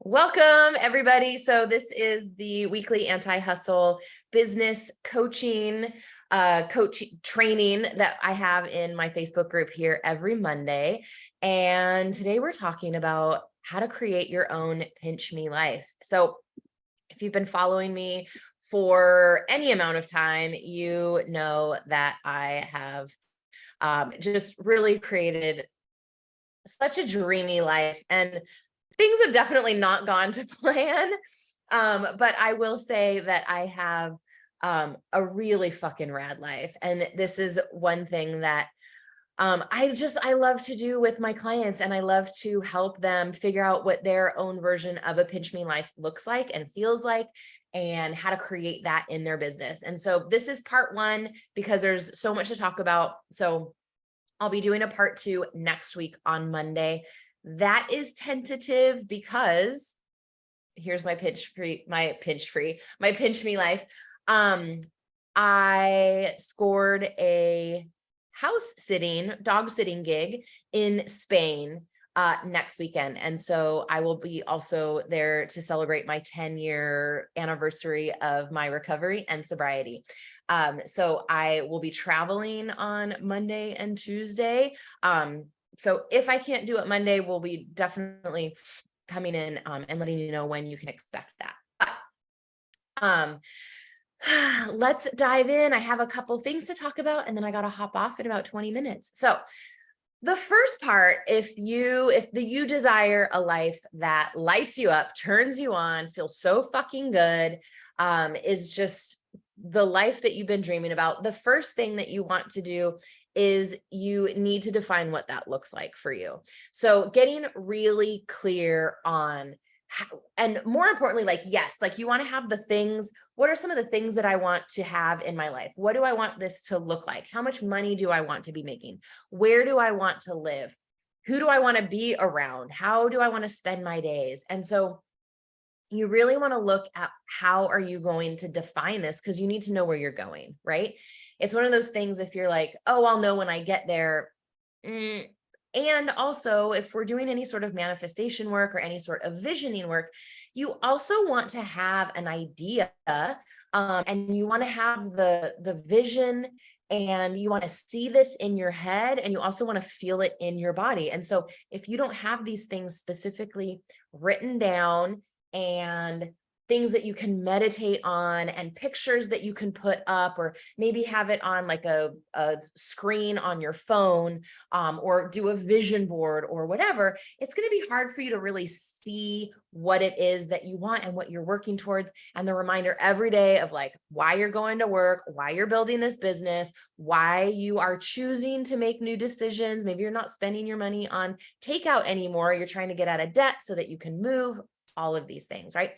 Welcome, everybody. So this is the weekly anti-hustle business coaching, coach training that I have in my Facebook group here every Monday. And today we're talking about how to create your own pinch me life. So if you've been following me for any amount of time, you know that I have just really created such a dreamy life, and things have definitely not gone to plan. But I will say that I have a really fucking rad life. And this is one thing that I love to do with my clients, and I love to help them figure out what their own version of a pinch me life looks like and feels like, and how to create that in their business. And so this is part one because there's so much to talk about. So I'll be doing a part two next week on Monday. That is tentative because here's my pinch me life. I scored a dog sitting gig in Spain next weekend. And so I will be also there to celebrate my 10-year anniversary of my recovery and sobriety. So I will be traveling on Monday and Tuesday. So if I can't do it Monday, we'll be definitely coming in and letting you know when you can expect that. But, let's dive in. I have a couple things to talk about, and then I got to hop off in about 20 minutes. So the first part, if you desire a life that lights you up, turns you on, feels so fucking good, is just the life that you've been dreaming about, the first thing that you want to do is you need to define what that looks like for you. So getting really clear on how, and more importantly, you want to have the things. What are some of the things that I want to have in my life? What do I want this to look like? How much money do I want to be making? Where do I want to live? Who do I want to be around? How do I want to spend my days? And so you really want to look at how are you going to define this, because you need to know where you're going, right? It's one of those things, if you're like, oh, I'll know when I get there. And also, if we're doing any sort of manifestation work or any sort of visioning work, you also want to have an idea, and you want to have the vision, and you want to see this in your head, and you also want to feel it in your body. And so if you don't have these things specifically written down, and things that you can meditate on, and pictures that you can put up, or maybe have it on like a screen on your phone, or do a vision board or whatever, it's going to be hard for you to really see what it is that you want and what you're working towards. And the reminder every day of like why you're going to work, why you're building this business, why you are choosing to make new decisions. Maybe you're not spending your money on takeout anymore. You're trying to get out of debt so that you can move, all of these things, right?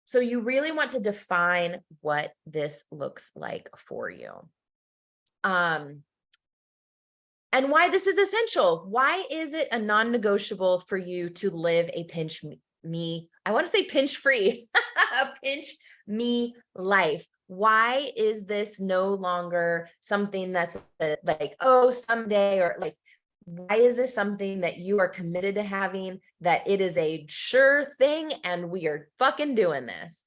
So you really want to define what this looks like for you. And why this is essential. Why is it a non-negotiable for you to live a pinch me? I want to say pinch free, a pinch me life. Why is this no longer something that's like, oh, someday, or like, why is this something that you are committed to having, that it is a sure thing and we are fucking doing this?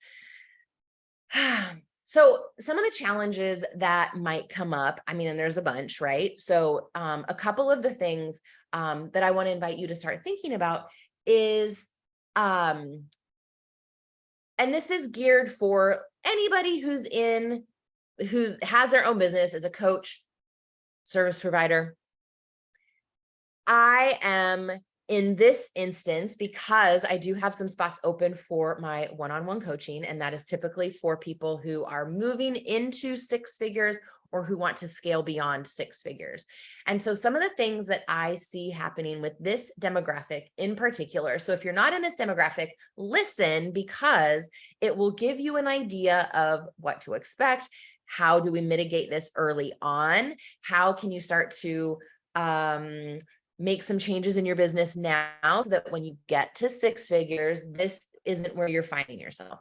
So some of the challenges that might come up, I mean, and there's a bunch, right? So a couple of the things that I want to invite you to start thinking about is, and this is geared for anybody who has their own business as a coach, service provider. I am in this instance because I do have some spots open for my one-on-one coaching, and that is typically for people who are moving into six figures or who want to scale beyond six figures. And so some of the things that I see happening with this demographic in particular, so if you're not in this demographic, listen, because it will give you an idea of what to expect. How do we mitigate this early on? How can you start to make some changes in your business now so that when you get to six figures, this isn't where you're finding yourself.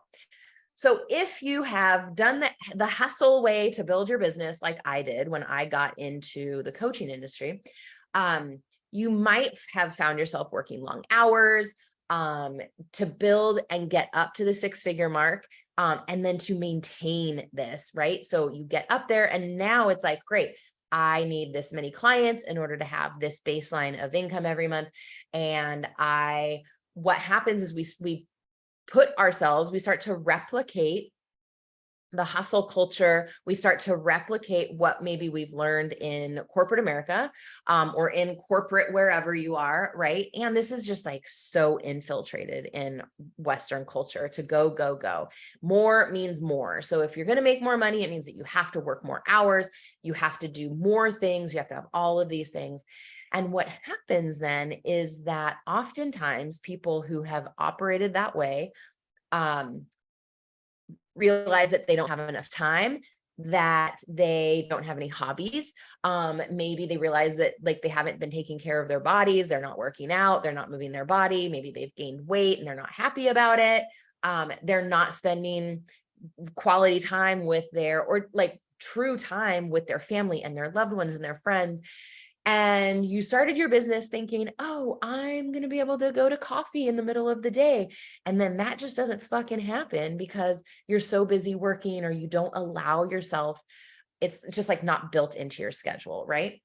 So if you have done the hustle way to build your business, like I did when I got into the coaching industry, you might have found yourself working long hours, um, to build and get up to the 6-figure mark, and then to maintain this, right? So you get up there and now it's like, great, I need this many clients in order to have this baseline of income every month. And what happens is we start to replicate the hustle culture. We start to replicate what maybe we've learned in corporate America, or in corporate wherever you are, right? And this is just like so infiltrated in Western culture to go, go, go. More means more. So if you're going to make more money, it means that you have to work more hours, you have to do more things, you have to have all of these things. And what happens then is that oftentimes people who have operated that way, um, realize that they don't have enough time, that they don't have any hobbies. Maybe they realize that like they haven't been taking care of their bodies, they're not working out, they're not moving their body, maybe they've gained weight and they're not happy about it. They're not spending quality time with or like true time with their family and their loved ones and their friends. And you started your business thinking, oh, I'm going to be able to go to coffee in the middle of the day. And then that just doesn't fucking happen because you're so busy working, or you don't allow yourself. It's just like not built into your schedule. Right.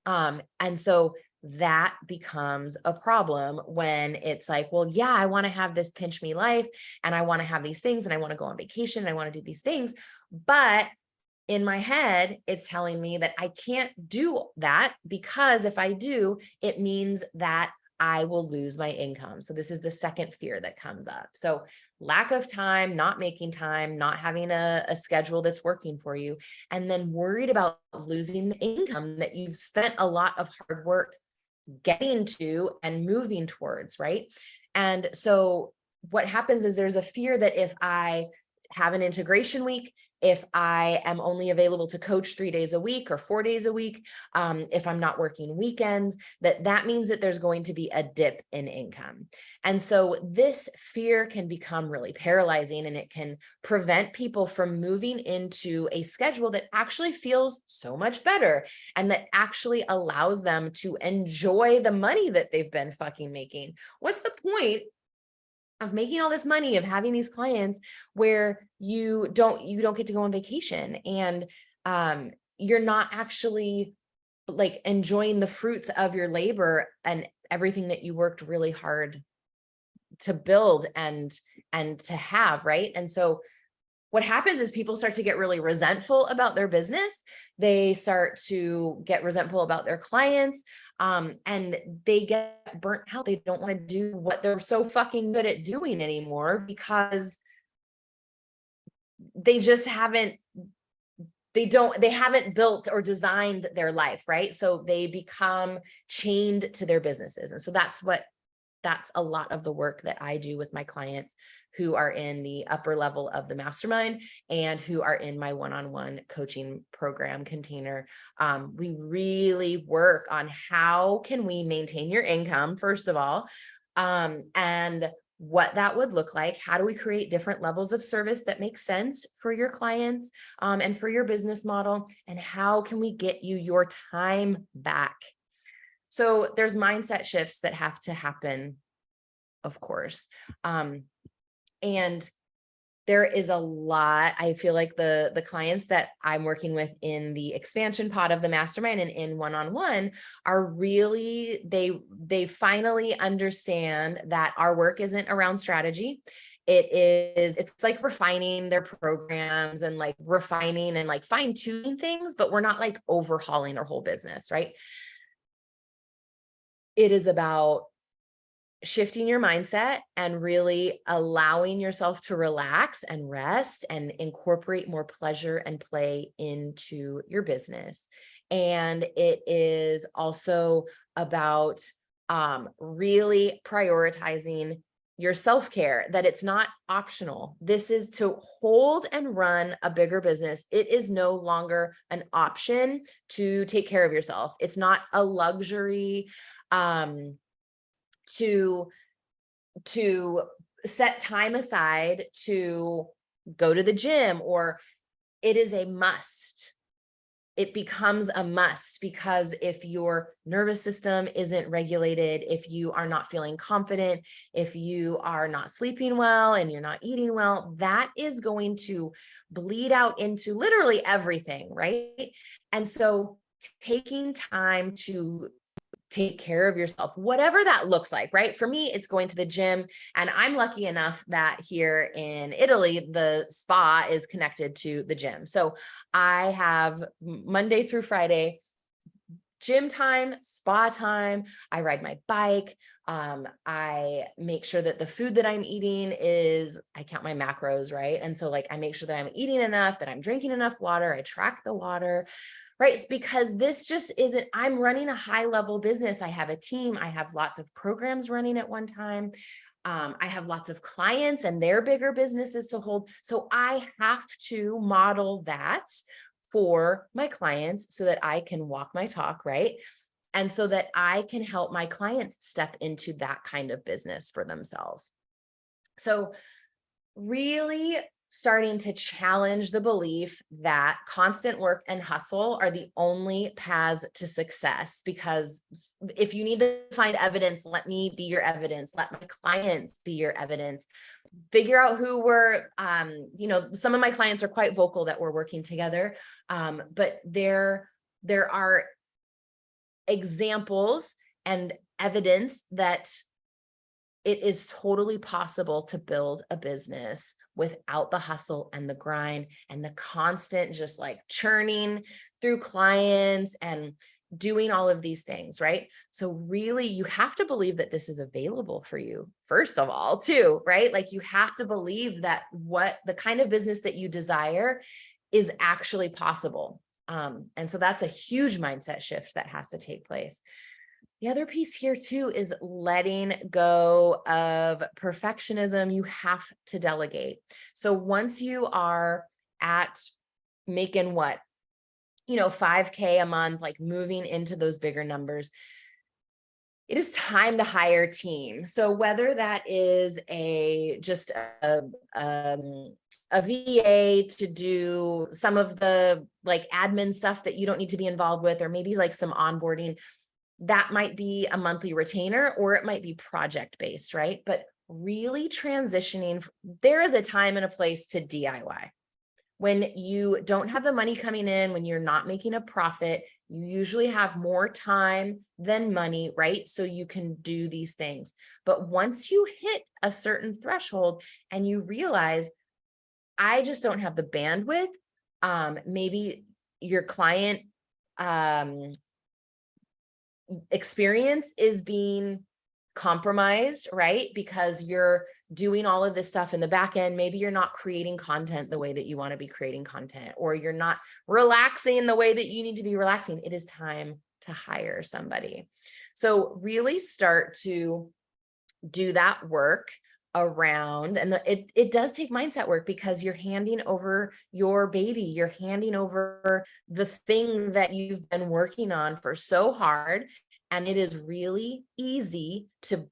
And so that becomes a problem when it's like, well, yeah, I want to have this pinch me life and I want to have these things and I want to go on vacation and I want to do these things. But in my head, it's telling me that I can't do that because if I do, it means that I will lose my income. So this is the second fear that comes up. So lack of time, not making time, not having a schedule that's working for you, and then worried about losing the income that you've spent a lot of hard work getting to and moving towards, right? And so what happens is there's a fear that if I have an integration week, if I am only available to coach 3 days a week or 4 days a week, if I'm not working weekends, that means that there's going to be a dip in income. And so this fear can become really paralyzing, and it can prevent people from moving into a schedule that actually feels so much better and that actually allows them to enjoy the money that they've been fucking making. What's the point of making all this money, of having these clients where you don't get to go on vacation, and you're not actually like enjoying the fruits of your labor and everything that you worked really hard to build and to have, right? And so what happens is people start to get really resentful about their business. They start to get resentful about their clients, and they get burnt out. They don't want to do what they're so fucking good at doing anymore because they just haven't, they haven't built or designed their life, right? So they become chained to their businesses. And so that's a lot of the work that I do with my clients who are in the upper level of the mastermind and who are in my one-on-one coaching program container. We really work on how can we maintain your income, first of all, and what that would look like. How do we create different levels of service that make sense for your clients, and for your business model? And how can we get you your time back? So there's mindset shifts that have to happen, of course. And there is a lot. I feel like the clients that I'm working with in the expansion pod of the mastermind and in one-on-one are really, they finally understand that our work isn't around strategy. It's like refining their programs and like refining and like fine-tuning things, but we're not like overhauling our whole business, right? It is about shifting your mindset and really allowing yourself to relax and rest and incorporate more pleasure and play into your business. And it is also about really prioritizing your self-care, that it's not optional. This is to hold and run a bigger business. It is no longer an option to take care of yourself. It's not a luxury. To set time aside to go to the gym, or it is a must. it becomes a must, because if your nervous system isn't regulated, if you are not feeling confident, if you are not sleeping well and you're not eating well, that is going to bleed out into literally everything, right? And so taking time to take care of yourself, whatever that looks like, right? For me, it's going to the gym. And I'm lucky enough that here in Italy, the spa is connected to the gym. So I have Monday through Friday gym time, spa time. I ride my bike. I make sure that the food that I'm eating is, I count my macros, right? And so like I make sure that I'm eating enough, that I'm drinking enough water. I track the water, right? It's because this just isn't, I'm running a high level business. I have a team. I have lots of programs running at one time. I have lots of clients and their bigger businesses to hold. So I have to model that for my clients so that I can walk my talk, right? And so that I can help my clients step into that kind of business for themselves. So really starting to challenge the belief that constant work and hustle are the only paths to success. Because if you need to find evidence, let me be your evidence. Let my clients be your evidence. Figure out who we're, some of my clients are quite vocal that we're working together. But there are examples and evidence that it is totally possible to build a business without the hustle and the grind and the constant just like churning through clients and doing all of these things, right? So really you have to believe that this is available for you, first of all, too, right? Like you have to believe that what the kind of business that you desire is actually possible. And so that's a huge mindset shift that has to take place. The other piece here too is letting go of perfectionism. You have to delegate. So once you are at making 5K a month, like moving into those bigger numbers, it is time to hire a team. So whether that is just a VA to do some of the like admin stuff that you don't need to be involved with, or maybe like some onboarding, that might be a monthly retainer, or it might be project based, right? But really transitioning, there is a time and a place to DIY. When you don't have the money coming in, when you're not making a profit, you usually have more time than money, right? So you can do these things. But once you hit a certain threshold and you realize, I just don't have the bandwidth, maybe your client experience is being compromised, right? Because you're doing all of this stuff in the back end. Maybe you're not creating content the way that you want to be creating content, or you're not relaxing the way that you need to be relaxing. It is time to hire somebody. So really start to do that work around, and it does take mindset work, because you're handing over your baby, you're handing over the thing that you've been working on for so hard. And it is really easy to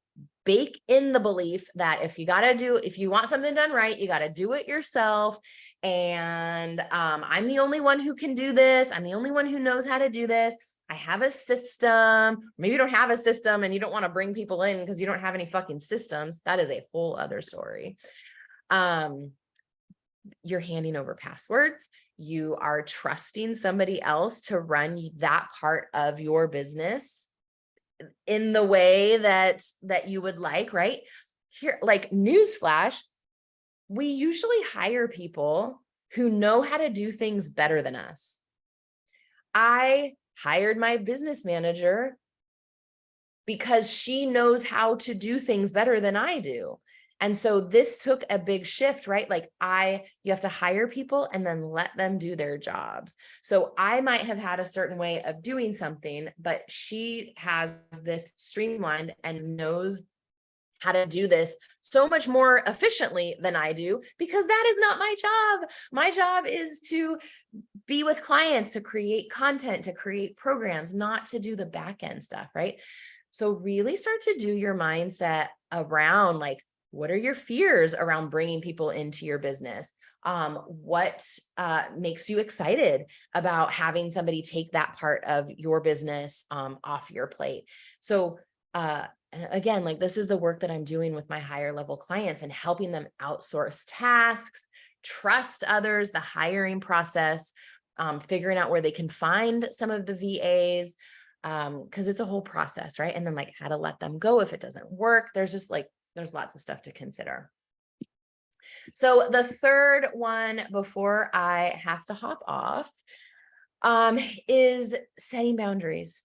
bake in the belief that if you want something done right, you got to do it yourself. And I'm the only one who can do this. I'm the only one who knows how to do this. I have a system. Maybe you don't have a system and you don't want to bring people in because you don't have any fucking systems. That is a whole other story. You're handing over passwords. You are trusting somebody else to run that part of your business in the way that you would like, right? Here, like newsflash, we usually hire people who know how to do things better than us. I hired my business manager because she knows how to do things better than I do. And so this took a big shift, right? Like you have to hire people and then let them do their jobs. So I might have had a certain way of doing something, but she has this streamlined and knows how to do this so much more efficiently than I do, because that is not my job. My job is to be with clients, to create content, to create programs, not to do the back end stuff, right? So really start to do your mindset around like, What are your fears around bringing people into your business? What makes you excited about having somebody take that part of your business off your plate? So, again, like this is the work that I'm doing with my higher level clients and helping them outsource tasks, trust others, the hiring process, figuring out where they can find some of the VAs, because it's a whole process, right? And then like how to let them go if it doesn't work. There's lots of stuff to consider. So the third one before I have to hop off is setting boundaries.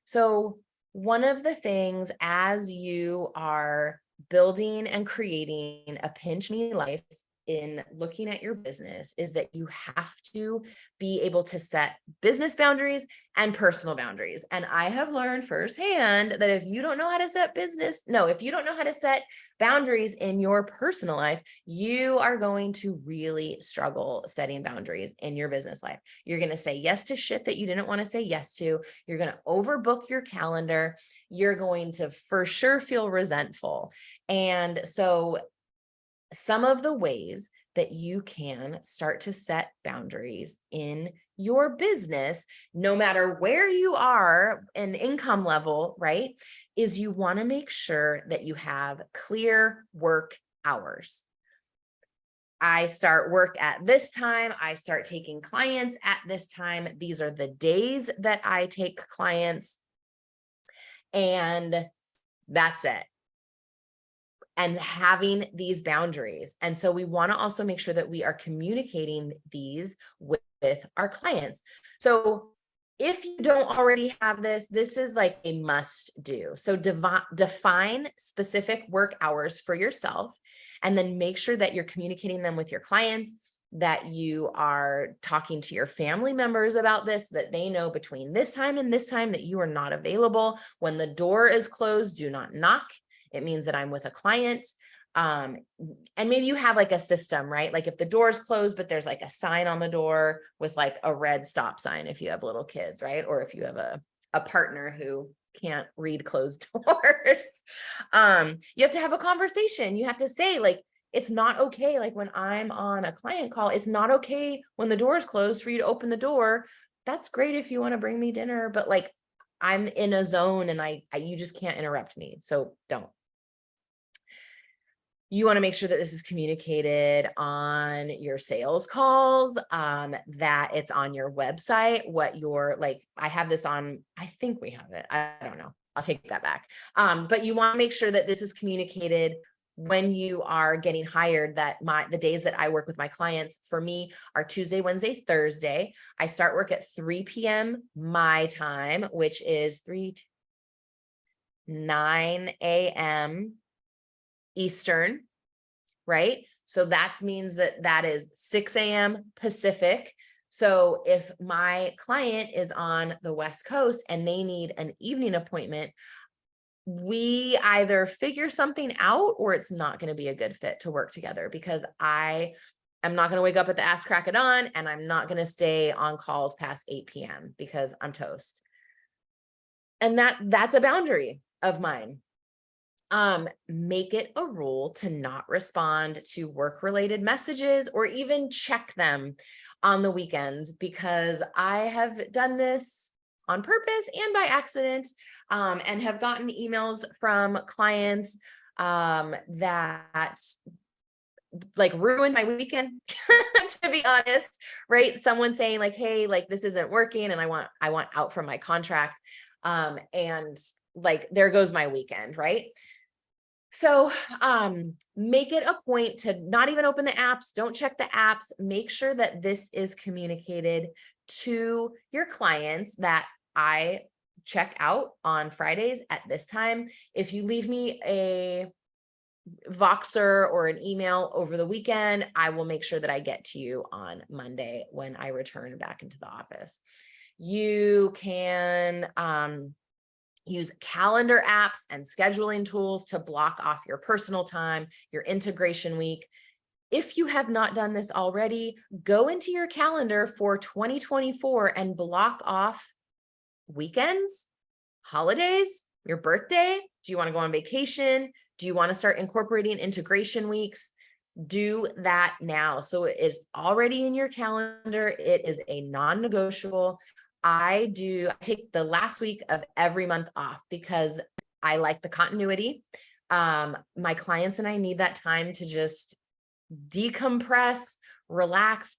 So one of the things as you are building and creating a pinch me life in looking at your business is that you have to be able to set business boundaries and personal boundaries. And I have learned firsthand that if you don't know how to if you don't know how to set boundaries in your personal life, you are going to really struggle setting boundaries in your business life. You're going to say yes to shit that you didn't want to say yes to. You're going to overbook your calendar. You're going to for sure feel resentful. And so some of the ways that you can start to set boundaries in your business, no matter where you are in income level, right, is you want to make sure that you have clear work hours. I start work at this time. I start taking clients at this time. These are the days that I take clients, and that's it. And having these boundaries. And so we want to also make sure that we are communicating these with our clients. So if you don't already have this, this is like a must do. So define specific work hours for yourself, and then make sure that you're communicating them with your clients, that you are talking to your family members about this, that they know between this time and this time that you are not available. When the door is closed, do not knock. It means that I'm with a client. And maybe you have like a system, right? Like if the door is closed, but there's like a sign on the door with like a red stop sign if you have little kids, right? Or if you have a partner who can't read closed doors. You have to have a conversation. You have to say like, it's not okay. Like when I'm on a client call, it's not okay when the door is closed for you to open the door. That's great if you want to bring me dinner, but like I'm in a zone and you just can't interrupt me. So don't. You want to make sure that this is communicated on your sales calls, that it's on your website, what you're like, I have this on, I think we have it. I don't know. I'll take that back. But you want to make sure that this is communicated when you are getting hired, that the days that I work with my clients for me are Tuesday, Wednesday, Thursday. I start work at 3 p.m. my time, which is 9 a.m. Eastern, right? So that means that is 6 a.m. Pacific. So if my client is on the West Coast and they need an evening appointment, we either figure something out or it's not going to be a good fit to work together, because I'm not going to wake up at the ass crack of dawn, and I'm not going to stay on calls past 8 p.m. because I'm toast. And that's a boundary of mine. Make it a rule to not respond to work-related messages or even check them on the weekends, because I have done this on purpose and by accident, and have gotten emails from clients that like ruined my weekend, to be honest, right? Someone saying like, hey, like this isn't working and I want out from my contract. And like, there goes my weekend, right? So make it a point to not even open the apps. Don't check the apps. Make sure that this is communicated to your clients, that I check out on Fridays at this time. If you leave me a Voxer or an email over the weekend, I will make sure that I get to you on Monday when I return back into the office. You can use calendar apps and scheduling tools to block off your personal time, your integration week. If you have not done this already, go into your calendar for 2024 and block off weekends, holidays, your birthday. Do you want to go on vacation? Do you want to start incorporating integration weeks? Do that now. So it is already in your calendar. It is a non-negotiable. I take the last week of every month off because I like the continuity. My clients and I need that time to just decompress, relax.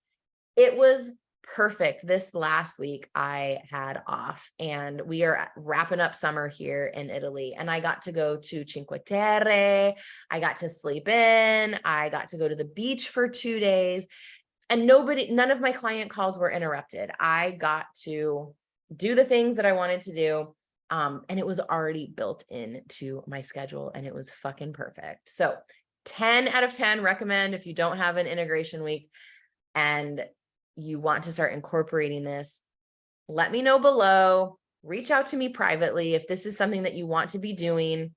It was perfect. This last week I had off, and we are wrapping up summer here in Italy, and I got to go to Cinque Terre. I got to sleep in. I got to go to the beach for 2 days, and none of my client calls were interrupted. I got to do the things that I wanted to do. And it was already built into my schedule, and it was fucking perfect. So 10 out of 10 recommend if you don't have an integration week and you want to start incorporating this. Let me know below. Reach out to me privately if this is something that you want to be doing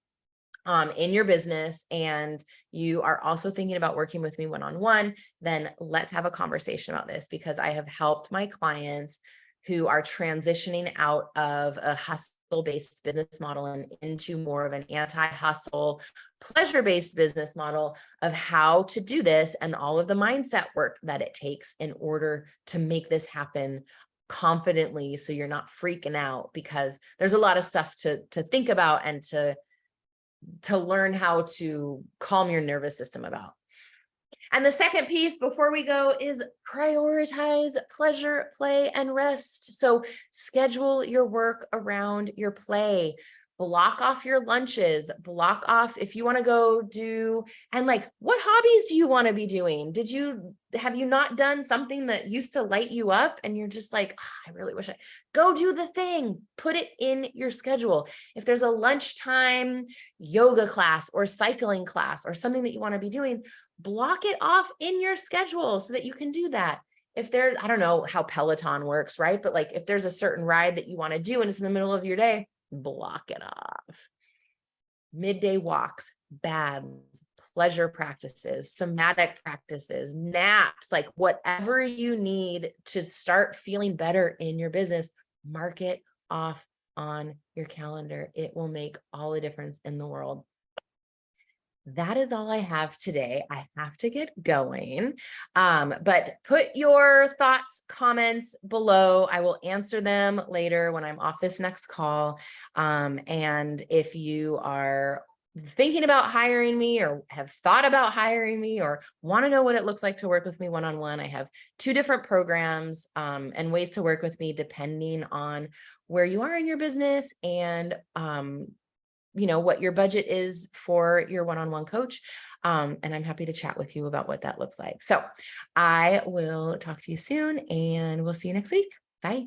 in your business, and you are also thinking about working with me one-on-one, then let's have a conversation about this, because I have helped my clients who are transitioning out of a hustle-based business model and into more of an anti-hustle, pleasure-based business model of how to do this and all of the mindset work that it takes in order to make this happen confidently, so you're not freaking out, because there's a lot of stuff to think about and to learn how to calm your nervous system about. And the second piece before we go is prioritize pleasure, play, and rest. So schedule your work around your play. Block off your lunches, block off if you want to go do, and like, what hobbies do you want to be doing? Have you not done something that used to light you up and you're just like, oh, I really wish go do the thing, put it in your schedule. If there's a lunchtime yoga class or cycling class or something that you want to be doing, block it off in your schedule so that you can do that. If there's, I don't know how Peloton works, right? But like, if there's a certain ride that you want to do and it's in the middle of your day, block it off. Midday walks, baths, pleasure practices, somatic practices, naps, like whatever you need to start feeling better in your business, mark it off on your calendar. It will make all the difference in the world. That is all I have today. I have to get going. But put your thoughts, comments below. I will answer them later when I'm off this next call. And if you are thinking about hiring me or have thought about hiring me or want to know what it looks like to work with me one-on-one, I have 2 different programs and ways to work with me depending on where you are in your business and what your budget is for your one-on-one coach. And I'm happy to chat with you about what that looks like. So I will talk to you soon, and we'll see you next week. Bye.